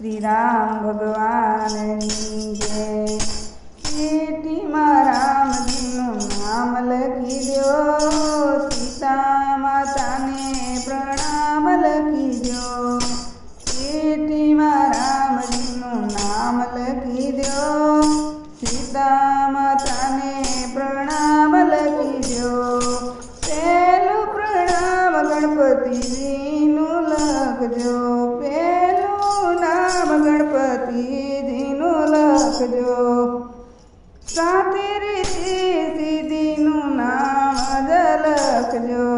શ્રી રામ ભગવાનની જય। ચીઠીમાં રામજીનું નામ લખી દો, સીતા માતાને પ્રણામ લખી દો। ચીઠીમાં રામજીનું નામ લખી દો, સીતા માતાને પ્રણામ લખી દો। પહેલું પ્રણામ ગણપતિજીનું લખજો, પહેલું નામ ગણપતિજીનું લખજો। સાથે રીતિ સિદ્ધિનું નામ જ લખજો,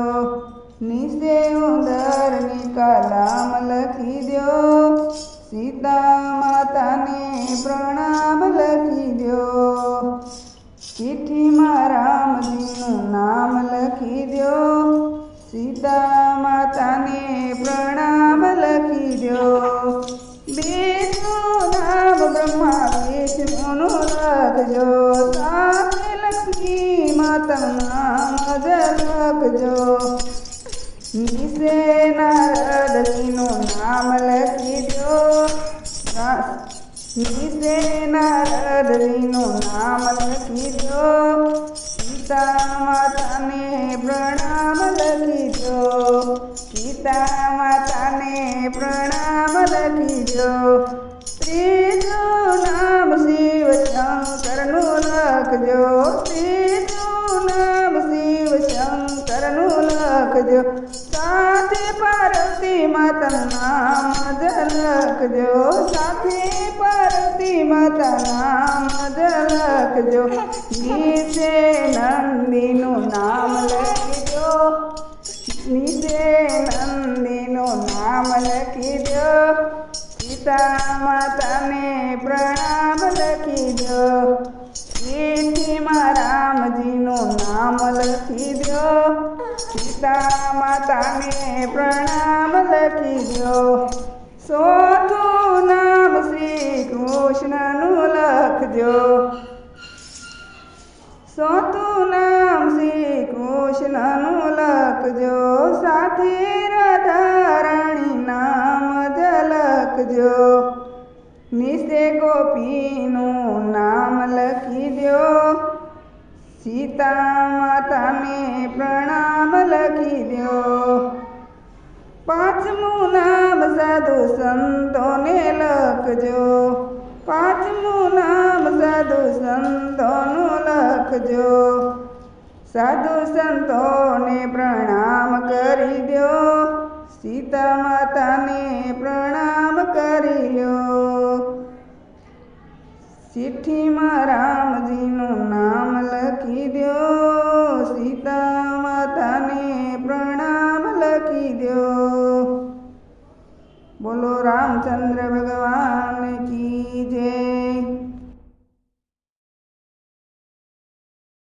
નીચે ઉંદરની કલમ લખી દો, સીતા માતાને પ્રણામ લખી દો। ચિઠ્ઠીમાં રામજીનું નામ લખી દો, સીતા માતાને પ્રણામ લખી દો। બીજું નામ બ્રહ્મા વિષ્ણુનું લખજો, સાથે લક્ષ્મી માતાનું નામ જ લખજો। નીચે નારદજીનું નામ લખી દો, નીચે નારદજીનું નામ લખી દો, સીતા માતાને પ્રણામ લખી દો। સીતા માતાને પ્રણામ લખી દો। ત્રીજું નામ શિવ શંકરનું લખજો, ત્રીજું નામ શિવ શંકરનું લખજો, સાથે પાર્વતી માતાનું નામ જ લખજો, સાથે પાર્વતી માતાનું નામ જ લખજો। નીચે નંદીનું નામ લખી દો, નીચે નંદીનું નામ લખી દો, સીતા માતાને પ્રણામ લખી દો। ચિઠ્ઠીમાં રામજીનું નામ લખી દો, સીતા માતાને પ્રણામ લખી દો। ચોથું નામ શ્રી કૃષ્ણનું લખજો, ચોથું નામ શ્રી કૃષ્ણનું લખજો, સાથે રાધારાણી નામ જ લખજો। નીચે ગોપીનું નામ લખી દો, સીતા માતાને પ્રણામ લખી દો। પાંચમું નામ સાધુ સંતોને લખજો, પાંચમું નામ સાધુ સંતોનું લખજો, સાધુ સંતોને પ્રણામ કરી દો, સીતા માતાને પ્રણામ કરી લો। ચિઠ્ઠીમાં રામજીનું નામ લખી દો, સીતા માતાને પ્રણામ લખી દો। બોલો રામચંદ્ર